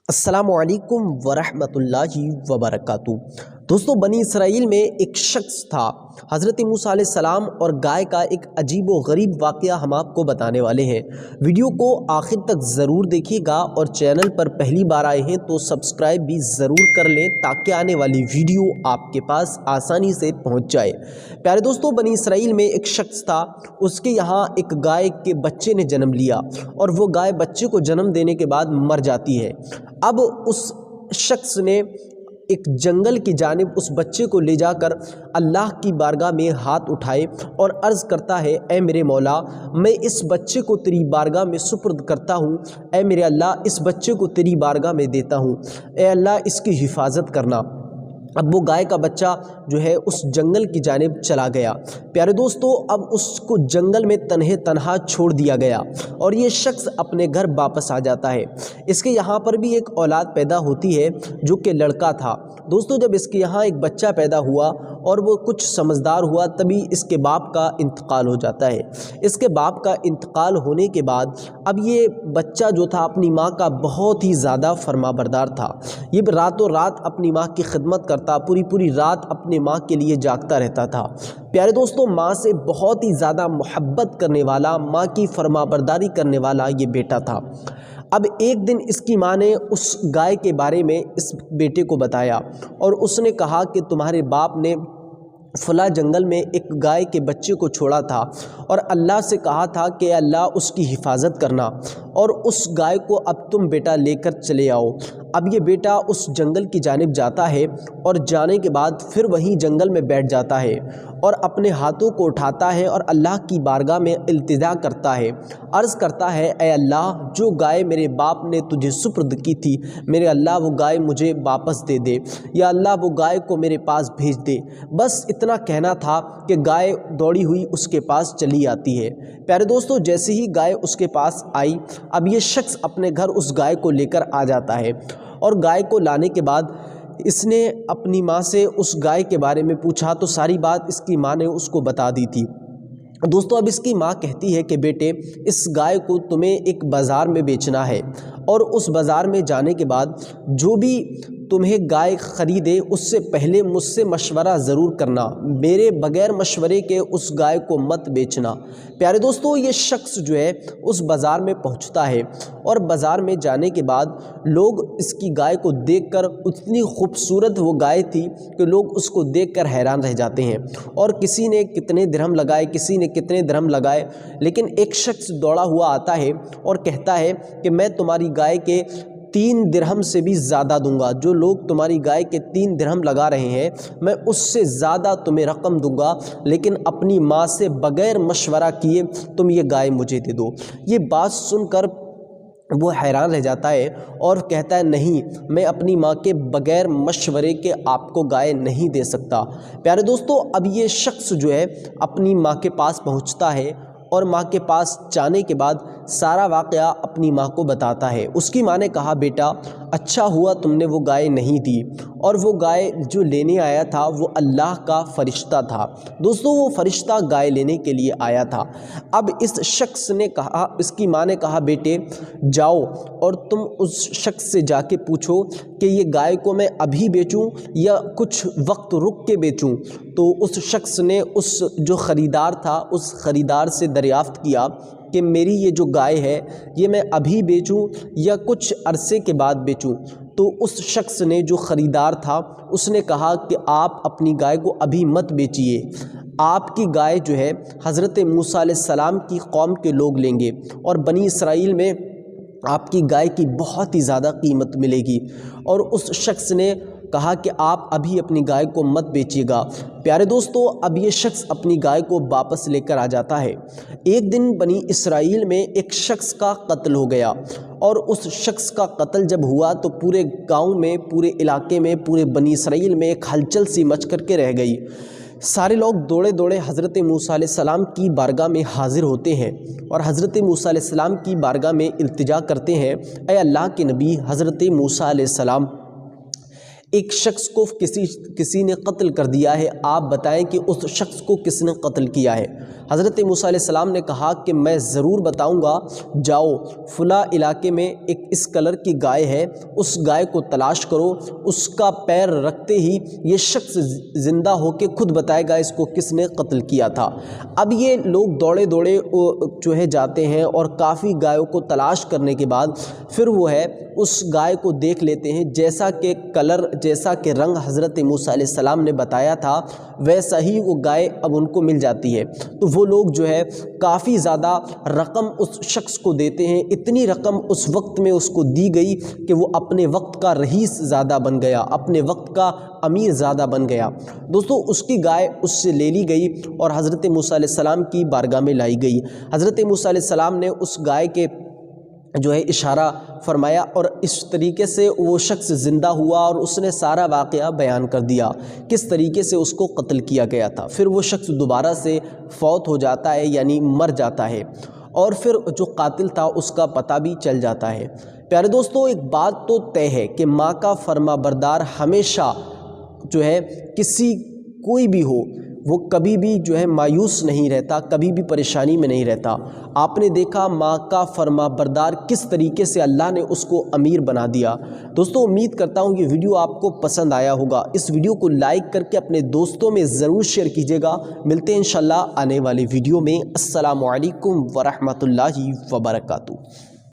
السلام علیکم ورحمۃ اللہ وبرکاتہ۔ دوستو، بنی اسرائیل میں ایک شخص تھا، حضرت موسیٰ علیہ السلام، اور گائے کا ایک عجیب و غریب واقعہ ہم آپ کو بتانے والے ہیں۔ ویڈیو کو آخر تک ضرور دیکھیے گا، اور چینل پر پہلی بار آئے ہیں تو سبسکرائب بھی ضرور کر لیں تاکہ آنے والی ویڈیو آپ کے پاس آسانی سے پہنچ جائے۔ پیارے دوستو، بنی اسرائیل میں ایک شخص تھا، اس کے یہاں ایک گائے کے بچے نے جنم لیا، اور وہ گائے بچے کو جنم دینے کے بعد مر جاتی ہے۔ اب اس شخص نے ایک جنگل کی جانب اس بچے کو لے جا کر اللہ کی بارگاہ میں ہاتھ اٹھائے اور عرض کرتا ہے، اے میرے مولا، میں اس بچے کو تیری بارگاہ میں سپرد کرتا ہوں۔ اے میرے اللہ، اس بچے کو تیری بارگاہ میں دیتا ہوں، اے اللہ اس کی حفاظت کرنا۔ اب وہ گائے کا بچہ جو ہے اس جنگل کی جانب چلا گیا۔ پیارے دوستو، اب اس کو جنگل میں تنہا چھوڑ دیا گیا، اور یہ شخص اپنے گھر واپس آ جاتا ہے۔ اس کے یہاں پر بھی ایک اولاد پیدا ہوتی ہے جو کہ لڑکا تھا۔ دوستو، جب اس کے یہاں ایک بچہ پیدا ہوا اور وہ کچھ سمجھدار ہوا، تبھی اس کے باپ کا انتقال ہو جاتا ہے۔ اس کے باپ کا انتقال ہونے کے بعد اب یہ بچہ جو تھا اپنی ماں کا بہت ہی زیادہ فرما بردار تھا۔ یہ راتوں رات اپنی ماں کی خدمت کرتا، پوری رات اپنے ماں کے لیے جاگتا رہتا تھا۔ پیارے دوستو، ماں سے بہت ہی زیادہ محبت کرنے والا، ماں کی فرما برداری کرنے والا یہ بیٹا تھا۔ اب ایک دن اس کی ماں نے اس گائے کے بارے میں اس بیٹے کو بتایا، اور اس نے کہا کہ تمہارے باپ نے فلاں جنگل میں ایک گائے کے بچے کو چھوڑا تھا، اور اللہ سے کہا تھا کہ اللہ اس کی حفاظت کرنا، اور اس گائے کو اب تم بیٹا لے کر چلے آؤ۔ اب یہ بیٹا اس جنگل کی جانب جاتا ہے، اور جانے کے بعد پھر وہیں جنگل میں بیٹھ جاتا ہے، اور اپنے ہاتھوں کو اٹھاتا ہے اور اللہ کی بارگاہ میں التجا کرتا ہے، عرض کرتا ہے، اے اللہ، جو گائے میرے باپ نے تجھے سپرد کی تھی، میرے اللہ وہ گائے مجھے واپس دے دے، یا اللہ وہ گائے کو میرے پاس بھیج دے۔ بس اتنا کہنا تھا کہ گائے دوڑی ہوئی اس کے پاس چلی آتی ہے۔ پیارے دوستو، جیسے ہی گائے اس کے پاس آئی، اب یہ شخص اپنے گھر اس گائے کو لے کر آ جاتا ہے، اور گائے کو لانے کے بعد اس نے اپنی ماں سے اس گائے کے بارے میں پوچھا، تو ساری بات اس کی ماں نے اس کو بتا دی تھی۔ دوستو، اب اس کی ماں کہتی ہے کہ بیٹے، اس گائے کو تمہیں ایک بازار میں بیچنا ہے، اور اس بازار میں جانے کے بعد جو بھی تمہیں گائے خریدے اس سے پہلے مجھ سے مشورہ ضرور کرنا، میرے بغیر مشورے کے اس گائے کو مت بیچنا۔ پیارے دوستو، یہ شخص جو ہے اس بازار میں پہنچتا ہے، اور بازار میں جانے کے بعد لوگ اس کی گائے کو دیکھ کر، اتنی خوبصورت وہ گائے تھی کہ لوگ اس کو دیکھ کر حیران رہ جاتے ہیں، اور کسی نے کتنے درہم لگائے، کسی نے کتنے درہم لگائے، لیکن ایک شخص دوڑا ہوا آتا ہے اور کہتا ہے کہ میں تمہاری گائے کے 3 درہم سے بھی زیادہ دوں گا، جو لوگ تمہاری گائے کے 3 درہم لگا رہے ہیں میں اس سے زیادہ تمہیں رقم دوں گا، لیکن اپنی ماں سے بغیر مشورہ کیے تم یہ گائے مجھے دے دو۔ یہ بات سن کر وہ حیران رہ جاتا ہے اور کہتا ہے، نہیں، میں اپنی ماں کے بغیر مشورے کے آپ کو گائے نہیں دے سکتا۔ پیارے دوستو، اب یہ شخص جو ہے اپنی ماں کے پاس پہنچتا ہے، اور ماں کے پاس جانے کے بعد سارا واقعہ اپنی ماں کو بتاتا ہے۔ اس کی ماں نے کہا، بیٹا، اچھا ہوا تم نے وہ گائے نہیں دی، اور وہ گائے جو لینے آیا تھا وہ اللہ کا فرشتہ تھا۔ دوستو، وہ فرشتہ گائے لینے کے لیے آیا تھا۔ اب اس شخص نے کہا، اس کی ماں نے کہا، بیٹے جاؤ اور تم اس شخص سے جا کے پوچھو کہ یہ گائے کو میں ابھی بیچوں یا کچھ وقت رک کے بیچوں۔ تو اس شخص نے اس جو خریدار تھا اس خریدار سے دریافت کیا کہ میری یہ جو گائے ہے یہ میں ابھی بیچوں یا کچھ عرصے کے بعد بیچوں؟ تو اس شخص نے، جو خریدار تھا، اس نے کہا کہ آپ اپنی گائے کو ابھی مت بیچیے، آپ کی گائے جو ہے حضرت موسیٰ علیہ السلام کی قوم کے لوگ لیں گے، اور بنی اسرائیل میں آپ کی گائے کی بہت ہی زیادہ قیمت ملے گی۔ اور اس شخص نے کہا کہ آپ ابھی اپنی گائے کو مت بیچیے گا۔ پیارے دوستو، اب یہ شخص اپنی گائے کو واپس لے کر آ جاتا ہے۔ ایک دن بنی اسرائیل میں ایک شخص کا قتل ہو گیا، اور اس شخص کا قتل جب ہوا تو پورے گاؤں میں، پورے علاقے میں، پورے بنی اسرائیل میں ایک ہلچل سی مچ کر کے رہ گئی۔ سارے لوگ دوڑے دوڑے حضرت موسیٰ علیہ السلام کی بارگاہ میں حاضر ہوتے ہیں، اور حضرت موسیٰ علیہ السلام کی بارگاہ میں التجا کرتے ہیں، اے اللہ کے نبی حضرت موسیٰ علیہ السلام، ایک شخص کو کسی نے قتل کر دیا ہے، آپ بتائیں کہ اس شخص کو کس نے قتل کیا ہے؟ حضرت موسیٰ علیہ السلام نے کہا کہ میں ضرور بتاؤں گا، جاؤ فلاں علاقے میں ایک اس کلر کی گائے ہے، اس گائے کو تلاش کرو، اس کا پیر رکھتے ہی یہ شخص زندہ ہو کے خود بتائے گا اس کو کس نے قتل کیا تھا۔ اب یہ لوگ دوڑے جو ہے جاتے ہیں اور کافی گایوں کو تلاش کرنے کے بعد پھر وہ ہے اس گائے کو دیکھ لیتے ہیں، جیسا کہ کلر، جیسا کہ رنگ حضرت موسیٰ علیہ السلام نے بتایا تھا ویسا ہی وہ گائے اب ان کو مل جاتی ہے۔ تو وہ لوگ جو ہے کافی زیادہ رقم اس شخص کو دیتے ہیں، اتنی رقم اس وقت میں اس کو دی گئی کہ وہ اپنے وقت کا رئیس زیادہ بن گیا، اپنے وقت کا امیر زیادہ بن گیا۔ دوستو اس کی گائے اس سے لے لی گئی اور حضرت موسیٰ علیہ السلام کی بارگاہ میں لائی گئی۔ حضرت موسیٰ علیہ السلام نے اس گائے کے جو ہے اشارہ فرمایا اور اس طریقے سے وہ شخص زندہ ہوا اور اس نے سارا واقعہ بیان کر دیا، کس طریقے سے اس کو قتل کیا گیا تھا۔ پھر وہ شخص دوبارہ سے فوت ہو جاتا ہے، یعنی مر جاتا ہے، اور پھر جو قاتل تھا اس کا پتہ بھی چل جاتا ہے۔ پیارے دوستو، ایک بات تو طے ہے کہ ماں کا فرما بردار ہمیشہ جو ہے کوئی بھی ہو وہ کبھی بھی جو ہے مایوس نہیں رہتا، کبھی بھی پریشانی میں نہیں رہتا۔ آپ نے دیکھا ماں کا فرما بردار کس طریقے سے اللہ نے اس کو امیر بنا دیا۔ دوستو امید کرتا ہوں یہ ویڈیو آپ کو پسند آیا ہوگا، اس ویڈیو کو لائک کر کے اپنے دوستوں میں ضرور شیئر کیجیے گا۔ ملتے ہیں انشاءاللہ آنے والی ویڈیو میں۔ السلام علیکم ورحمۃ اللہ وبرکاتہ۔